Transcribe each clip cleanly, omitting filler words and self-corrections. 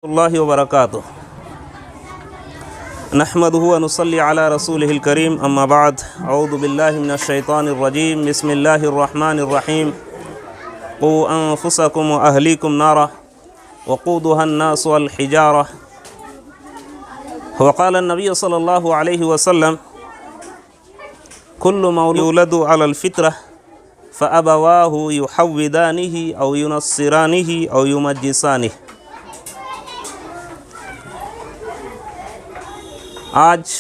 अल्लाहि व बरकातुहू नहमदुहु व नुसल्ली अला रसूलिहिल करीम अम्मा बाद अऊज़ु बिल्लाहि मिनश शैतानिर रजीम बिस्मिल्लाहिर रहमानिर रहीम क़ू अनफुसकुम व अहलीकुम नारा वक़ूदुहा अन्नास वल हिजारा व क़ाला नबी सल्लल्लाहु अलैहि वसल्लम कुल्लु मौलूदin युलदु अलल फ़ित्रह फ़अबवाहु युहव्विदानिही औ युनस्सिरानिही औ युमज्जिसानिही। आज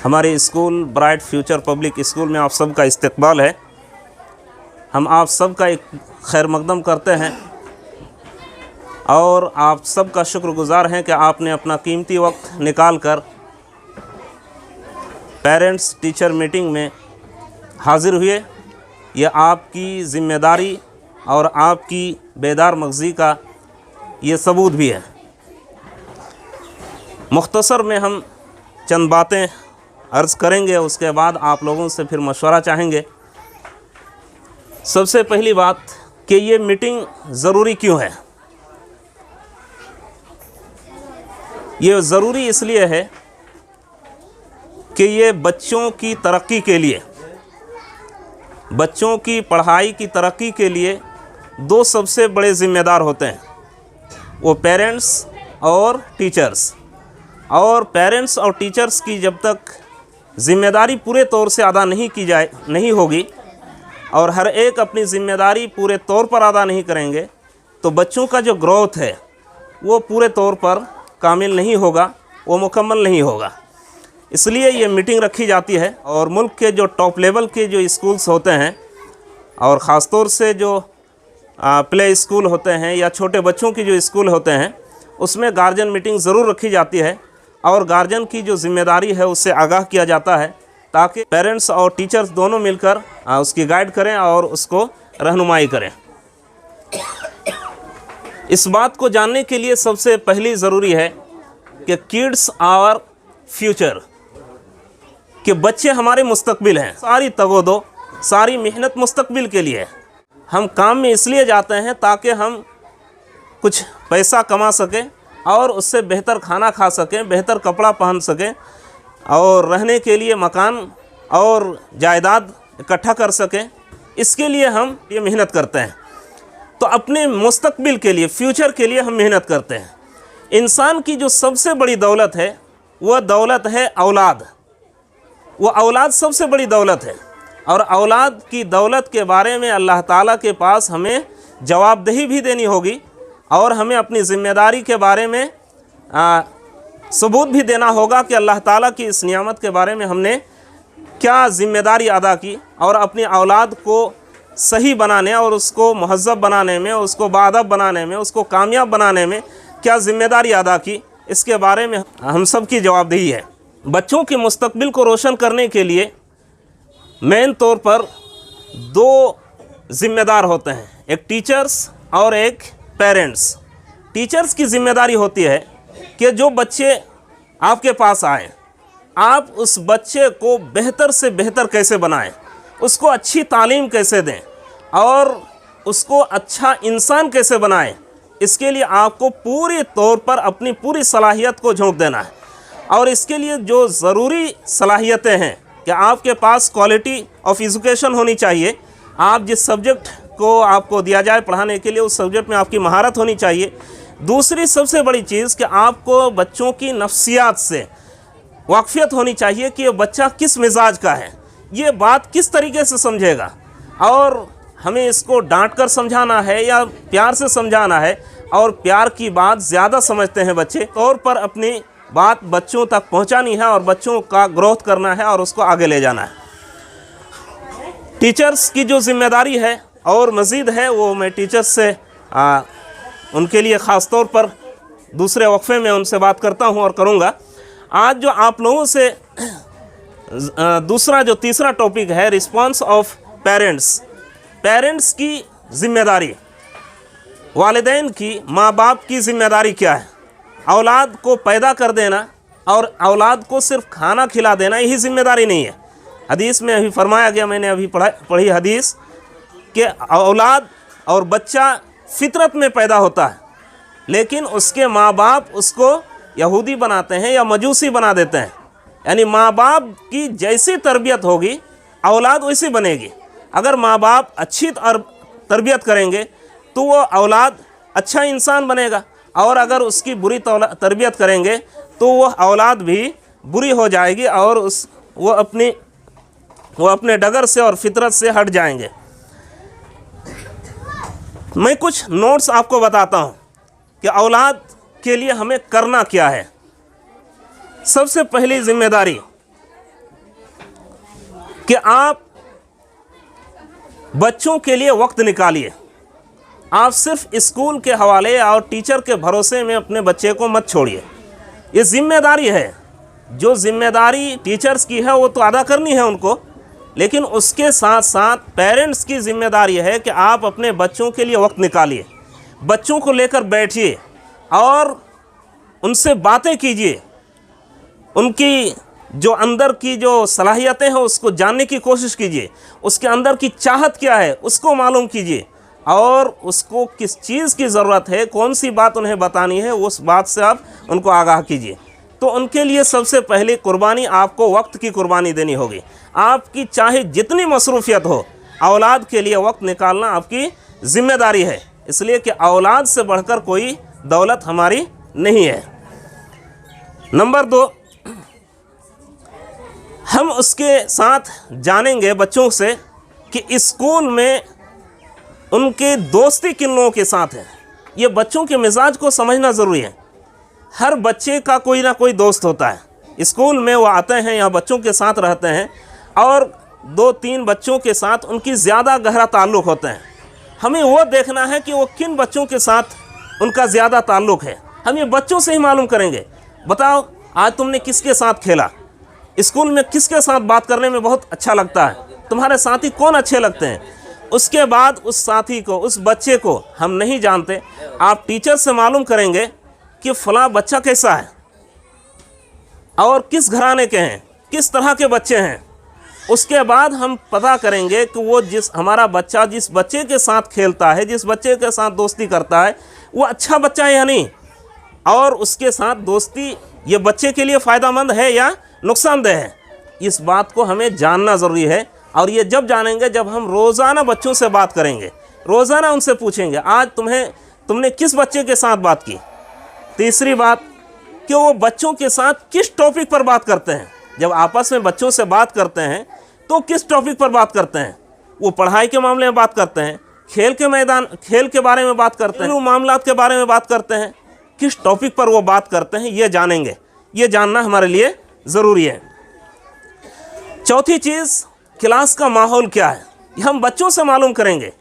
हमारे school bright future public school में आप सबका इस्तकबाल है। हम आप सबका एक खैर मकदम करते हैं और आप सबका शुक्रगुज़ार हैं कि आपने अपना कीमती वक्त निकाल कर पेरेंट्स टीचर मीटिंग में हाज़िर हुए। यह आपकी ज़िम्मेदारी और आपकी बेदार मगज़ी का ये सबूत भी है। मुख्तसर में हम चंद बातें अर्ज़ करेंगे, उसके बाद आप लोगों से फिर मशवरा चाहेंगे। सबसे पहली बात कि ये मीटिंग ज़रूरी क्यों है। ये ज़रूरी इसलिए है कि ये बच्चों की तरक्की के लिए, बच्चों की पढ़ाई की तरक्की के लिए दो सबसे बड़े ज़िम्मेदार होते हैं, वो पेरेंट्स और टीचर्स। और पेरेंट्स और टीचर्स की जब तक ज़िम्मेदारी पूरे तौर से अदा नहीं होगी और हर एक अपनी ज़िम्मेदारी पूरे तौर पर अदा नहीं करेंगे तो बच्चों का जो ग्रोथ है वो पूरे तौर पर कामिल नहीं होगा, वो मुकम्मल नहीं होगा। इसलिए ये मीटिंग रखी जाती है और मुल्क के जो टॉप लेवल के जो स्कूल्स होते हैं और ख़ास तौर से जो प्ले स्कूल होते हैं या छोटे बच्चों की जो स्कूल होते हैं उसमें गार्जियन मीटिंग ज़रूर रखी जाती है और गार्जियन की जो ज़िम्मेदारी है उससे आगाह किया जाता है ताकि पेरेंट्स और टीचर्स दोनों मिलकर उसकी गाइड करें और उसको रहनुमाई करें। इस बात को जानने के लिए सबसे पहली ज़रूरी है कि किड्स आवर फ्यूचर, कि बच्चे हमारे मुस्तकबिल हैं। सारी तगोदो, सारी मेहनत मुस्तकबिल के लिए है। हम काम में इसलिए जाते हैं ताकि हम कुछ पैसा कमा सकें और उससे बेहतर खाना खा सकें, बेहतर कपड़ा पहन सकें और रहने के लिए मकान और जायदाद इकट्ठा कर सकें। इसके लिए हम ये मेहनत करते हैं। तो अपने मुस्तकबिल के लिए, फ्यूचर के लिए हम मेहनत करते हैं। इंसान की जो सबसे बड़ी दौलत है वह दौलत है औलाद। वो औलाद सबसे बड़ी दौलत है और औलाद की दौलत के बारे में अल्लाह ताला के पास हमें जवाबदेही भी देनी होगी और हमें अपनी ज़िम्मेदारी के बारे में सबूत भी देना होगा कि अल्लाह ताला की इस नियामत के बारे में हमने क्या ज़िम्मेदारी अदा की और अपनी औलाद को सही बनाने और उसको महज़्ज़ब बनाने में, उसको बाअदब बनाने में, उसको कामयाब बनाने में क्या ज़िम्मेदारी अदा की, इसके बारे में हम सब की जवाबदेही है। बच्चों के मुस्तकबिल को रोशन करने के लिए मेन तौर पर दो ज़िम्मेदार होते हैं, एक टीचर्स और एक पेरेंट्स। टीचर्स की ज़िम्मेदारी होती है कि जो बच्चे आपके पास आए, आप उस बच्चे को बेहतर से बेहतर कैसे बनाएं, उसको अच्छी तालीम कैसे दें और उसको अच्छा इंसान कैसे बनाएं। इसके लिए आपको पूरी तौर पर अपनी पूरी सलाहियत को झोंक देना है और इसके लिए जो ज़रूरी सलाहियतें हैं कि आपके पास क्वालिटी ऑफ एजुकेशन होनी चाहिए। आप जिस सब्जेक्ट को आपको दिया जाए पढ़ाने के लिए उस सब्जेक्ट में आपकी महारत होनी चाहिए। दूसरी सबसे बड़ी चीज़ कि आपको बच्चों की नफ्सियात से वाक़फ़ियत होनी चाहिए कि ये बच्चा किस मिजाज का है, ये बात किस तरीके से समझेगा और हमें इसको डांट कर समझाना है या प्यार से समझाना है। और प्यार की बात ज़्यादा समझते हैं बच्चे, तौर पर अपनी बात बच्चों तक पहुंचानी है और बच्चों का ग्रोथ करना है और उसको आगे ले जाना है। टीचर्स की जो ज़िम्मेदारी है और मज़ीद है वो मैं टीचर्स से उनके लिए ख़ास तौर पर दूसरे वक्फे में उनसे बात करता हूं और करूंगा। आज जो आप लोगों से दूसरा जो तीसरा टॉपिक है, रिस्पांस ऑफ पेरेंट्स। पेरेंट्स की ज़िम्मेदारी, वालिदैन की, माँ बाप की ज़िम्मेदारी क्या है। औलाद को पैदा कर देना और औलाद को सिर्फ खाना खिला देना यही ज़िम्मेदारी नहीं है। हदीस में अभी फरमाया गया, मैंने अभी पढ़ी हदीस कि औलाद और बच्चा फितरत में पैदा होता है लेकिन उसके माँ बाप उसको यहूदी बनाते हैं या मजूसी बना देते हैं। यानी माँ बाप की जैसी तरबियत होगी औलाद वैसी बनेगी। अगर माँ बाप अच्छी तरबियत करेंगे तो वो औलाद अच्छा इंसान बनेगा, और अगर उसकी बुरी तरबियत करेंगे तो वो औलाद भी बुरी हो जाएगी और वो अपने डगर से और फितरत से हट जाएंगे। मैं कुछ नोट्स आपको बताता हूँ कि औलाद के लिए हमें करना क्या है। सबसे पहली जिम्मेदारी कि आप बच्चों के लिए वक्त निकालिए। आप सिर्फ स्कूल के हवाले और टीचर के भरोसे में अपने बच्चे को मत छोड़िए। ये जिम्मेदारी है, जो जिम्मेदारी टीचर्स की है वो तो अदा करनी है उनको, लेकिन उसके साथ साथ पेरेंट्स की जिम्मेदारी है कि आप अपने बच्चों के लिए वक्त निकालिए, बच्चों को लेकर बैठिए और उनसे बातें कीजिए, उनकी जो अंदर की जो सलाहियतें हैं उसको जानने की कोशिश कीजिए, उसके अंदर की चाहत क्या है उसको मालूम कीजिए, और उसको किस चीज़ की ज़रूरत है, कौन सी बात उन्हें बतानी है, उस बात से आप उनको आगाह कीजिए। तो उनके लिए सबसे पहले कुर्बानी आपको वक्त की कुर्बानी देनी होगी। आपकी चाहे जितनी मसरूफियत हो, औलाद के लिए वक्त निकालना आपकी जिम्मेदारी है, इसलिए कि औलाद से बढ़कर कोई दौलत हमारी नहीं है। नंबर 2, हम उसके साथ जानेंगे बच्चों से कि स्कूल में उनके दोस्ती किन लोगों के साथ है। ये बच्चों के मिजाज को समझना ज़रूरी है। हर बच्चे का कोई ना कोई दोस्त होता है। स्कूल में वो आते हैं, यहाँ बच्चों के साथ रहते हैं और 2-3 बच्चों के साथ उनकी ज़्यादा गहरा ताल्लुक़ होता है। हमें वो देखना है कि वो किन बच्चों के साथ उनका ज़्यादा ताल्लुक़ है। हम ये बच्चों से ही मालूम करेंगे। बताओ आज तुमने किसके साथ खेला, स्कूल में किसके साथ बात करने में बहुत अच्छा लगता है, तुम्हारे साथी कौन अच्छे लगते हैं। उसके बाद उस साथी को, उस बच्चे को हम नहीं जानते, आप टीचर से मालूम करेंगे कि फ़लाँ बच्चा कैसा है और किस घराने के हैं, किस तरह के बच्चे हैं। उसके बाद हम पता करेंगे कि वो हमारा बच्चा जिस बच्चे के साथ खेलता है, जिस बच्चे के साथ दोस्ती करता है, वो अच्छा बच्चा है या नहीं, और उसके साथ दोस्ती ये बच्चे के लिए फ़ायदेमंद है या नुकसानदेह है। इस बात को हमें जानना ज़रूरी है, और ये जब जानेंगे जब हम रोज़ाना बच्चों से बात करेंगे, रोज़ाना उनसे पूछेंगे आज तुमने किस बच्चे के साथ बात की। तीसरी बात कि वो बच्चों के साथ किस टॉपिक पर बात करते हैं। जब आपस में बच्चों से बात करते हैं तो किस टॉपिक पर बात करते हैं। वो पढ़ाई के मामले में बात करते हैं, खेल के बारे में बात करते हैं, मामलात के बारे में बात करते हैं, किस टॉपिक पर वो बात करते हैं ये जानेंगे। ये जानना हमारे लिए ज़रूरी है। चौथी चीज़, क्लास का माहौल क्या है। हम बच्चों से मालूम करेंगे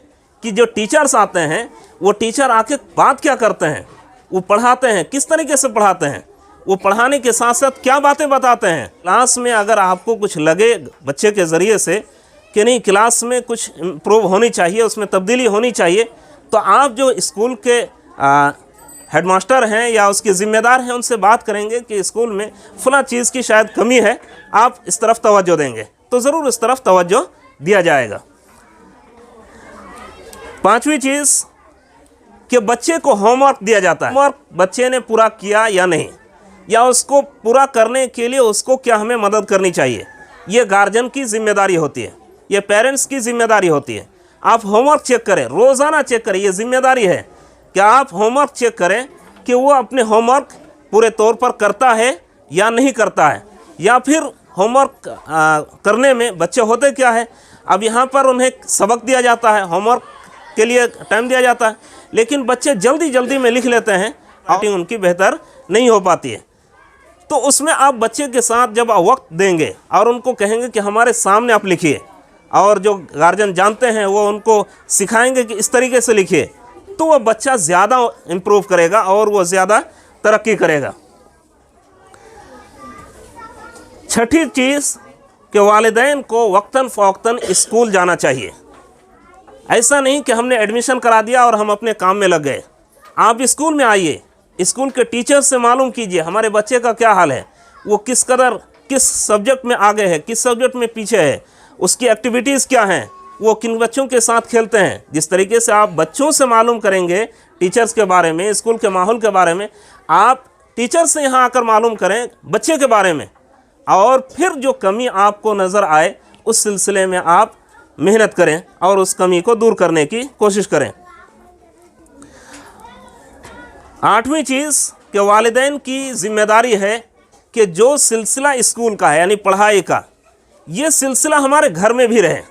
कि जो टीचर्स आते हैं वो टीचर आके बात क्या करते हैं, वो पढ़ाते हैं किस तरीके से पढ़ाते हैं, वो पढ़ाने के साथ साथ क्या बातें बताते हैं। क्लास में अगर आपको कुछ लगे बच्चे के ज़रिए से कि नहीं क्लास में कुछ इम्प्रूव होनी चाहिए, उसमें तब्दीली होनी चाहिए, तो आप जो स्कूल के हेडमास्टर हैं या उसके ज़िम्मेदार हैं उनसे बात करेंगे कि स्कूल में फ़लाँ चीज़ की शायद कमी है, आप इस तरफ तवज्जो देंगे, तो ज़रूर इस तरफ तवज्जो दिया जाएगा। पांचवी चीज़ कि बच्चे को होमवर्क दिया जाता है। होमवर्क बच्चे ने पूरा किया या नहीं, या उसको पूरा करने के लिए उसको क्या हमें मदद करनी चाहिए। ये गार्जियन की जिम्मेदारी होती है, ये पेरेंट्स की जिम्मेदारी होती है। आप होमवर्क चेक करें, रोज़ाना चेक करें, ये जिम्मेदारी है कि आप होमवर्क चेक करें कि वो अपने होमवर्क पूरे तौर पर करता है या नहीं करता है, या फिर होमवर्क करने में बच्चे होते क्या है। अब यहाँ पर उन्हें सबक दिया जाता है, होमवर्क के लिए टाइम दिया जाता है, लेकिन बच्चे जल्दी में लिख लेते हैं, राइटिंग उनकी बेहतर नहीं हो पाती है। तो उसमें आप बच्चे के साथ जब वक्त देंगे और उनको कहेंगे कि हमारे सामने आप लिखिए, और जो गार्जियन जानते हैं वो उनको सिखाएंगे कि इस तरीके से लिखिए, तो वह बच्चा ज़्यादा इम्प्रूव करेगा और वो ज़्यादा तरक्की करेगा। छठी चीज़ कि वालिदैन को वक्तन फ़वक्तन स्कूल जाना चाहिए। ऐसा नहीं कि हमने एडमिशन करा दिया और हम अपने काम में लग गए। आप स्कूल में आइए, स्कूल के टीचर से मालूम कीजिए हमारे बच्चे का क्या हाल है, वो किस सब्जेक्ट में आगे है, किस सब्जेक्ट में पीछे है, उसकी एक्टिविटीज़ क्या हैं, वो किन बच्चों के साथ खेलते हैं। जिस तरीके से आप बच्चों से मालूम करेंगे, टीचर्स के बारे में, स्कूल के माहौल के बारे में आप टीचर से यहाँ आकर मालूम करें बच्चे के बारे में, और फिर जो कमी आपको नज़र आए उस सिलसिले में आप मेहनत करें और उस कमी को दूर करने की कोशिश करें। 8वीं चीज़ कि वालिदैन की ज़िम्मेदारी है कि जो सिलसिला स्कूल का है यानी पढ़ाई का, ये सिलसिला हमारे घर में भी रहे।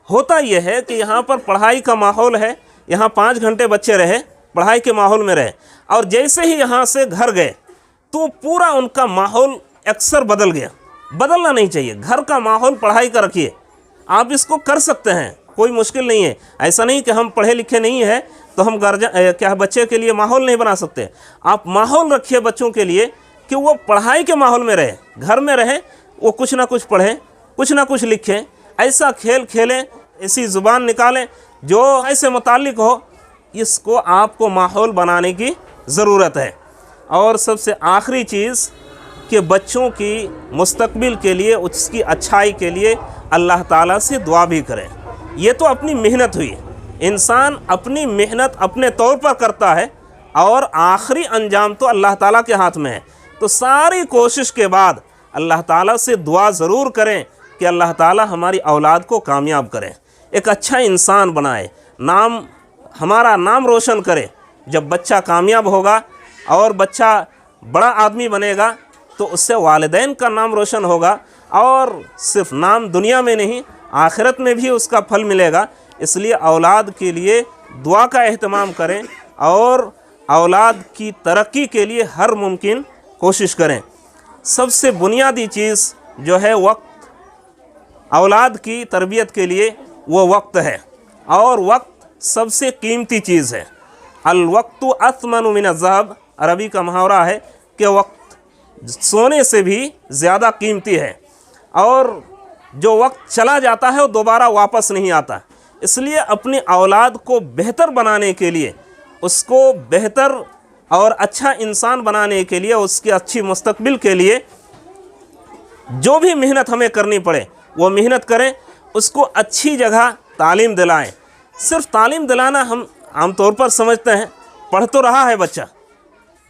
होता यह है कि यहाँ पर पढ़ाई का माहौल है, यहाँ 5 घंटे बच्चे रहे, पढ़ाई के माहौल में रहे, और जैसे ही यहाँ से घर गए तो पूरा उनका माहौल अक्सर बदल गया। बदलना नहीं चाहिए। घर का माहौल पढ़ाई का रखिए। आप इसको कर सकते हैं, कोई मुश्किल नहीं है। ऐसा नहीं कि हम पढ़े लिखे नहीं है तो हम क्या बच्चे के लिए माहौल नहीं बना सकते। आप माहौल रखिए बच्चों के लिए कि वो पढ़ाई के माहौल में रहे, घर में रहे, वो कुछ ना कुछ पढ़ें, कुछ ना कुछ लिखें, ऐसा खेल खेलें, ऐसी ज़ुबान निकालें जो ऐसे मुताल्लिक हो। इसको आपको माहौल बनाने की ज़रूरत है। और सबसे आखिरी चीज़ कि बच्चों की मुस्तकबिल के लिए, उसकी अच्छाई के लिए अल्लाह ताला से दुआ भी करें। ये तो अपनी मेहनत हुई, इंसान अपनी मेहनत अपने तौर पर करता है और आखिरी अंजाम तो अल्लाह ताला के हाथ में है। तो सारी कोशिश के बाद अल्लाह ताला से दुआ ज़रूर करें कि अल्लाह ताला हमारी औलाद को कामयाब करें, एक अच्छा इंसान बनाए, हमारा नाम रोशन करे। जब बच्चा कामयाब होगा और बच्चा बड़ा आदमी बनेगा तो उससे वालिदैन का नाम रोशन होगा, और सिर्फ नाम दुनिया में नहीं आखिरत में भी उसका फल मिलेगा। इसलिए औलाद के लिए दुआ का एहतमाम करें और औलाद की तरक्की के लिए हर मुमकिन कोशिश करें। सबसे बुनियादी चीज़ जो है वक्त, औलाद की तरबियत के लिए वो वक्त है, और वक्त सबसे कीमती चीज़ है। अल वक्तु अथमनु मिन अज़्ज़हब, अरबी का मुहावरा है कि वक्त सोने से भी ज़्यादा कीमती है, और जो वक्त चला जाता है वो दोबारा वापस नहीं आता। इसलिए अपनी औलाद को बेहतर बनाने के लिए, उसको बेहतर और अच्छा इंसान बनाने के लिए, उसकी अच्छी मुस्तकबिल के लिए जो भी मेहनत हमें करनी पड़े वो मेहनत करें। उसको अच्छी जगह तालीम दिलाएं। सिर्फ तालीम दिलाना हम आमतौर पर समझते हैं, पढ़ तो रहा है बच्चा,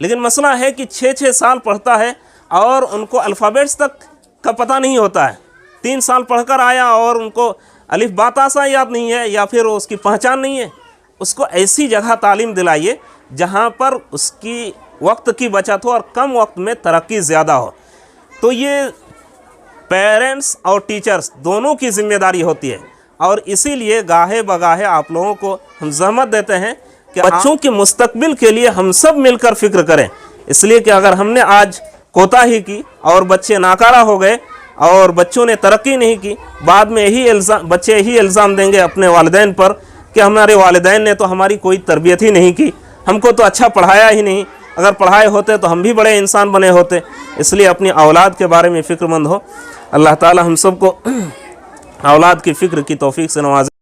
लेकिन मसला है कि 6-6 साल पढ़ता है और उनको अल्फ़ाबेट्स तक का पता नहीं होता है। 3 साल पढ़कर आया और उनको अलिफ बा ता सा याद नहीं है, या फिर उसकी पहचान नहीं है। उसको ऐसी जगह तालीम दिलाइए जहाँ पर उसकी वक्त की बचत हो और कम वक्त में तरक्की ज़्यादा हो। तो ये पेरेंट्स और टीचर्स दोनों की ज़िम्मेदारी होती है, और इसीलिए गाहे बगाहे आप लोगों को हम ज़हमत देते हैं कि बच्चों के मुस्तकबिल के लिए हम सब मिलकर फ़िक्र करें। इसलिए कि अगर हमने आज कोताही की और बच्चे नाकारा हो गए और बच्चों ने तरक्की नहीं की, बाद में बच्चे यही इल्ज़ाम देंगे अपने वालिदैन पर कि हमारे वालिदैन ने तो हमारी कोई तरबियत ही नहीं की, हमको तो अच्छा पढ़ाया ही नहीं, अगर पढ़ाए होते तो हम भी बड़े इंसान बने होते। इसलिए अपनी औलाद के बारे में फ़िक्रमंद हो। अल्लाह ताला हम सबको औलाद की फ़िक्र की तौफीक से नवाज़े।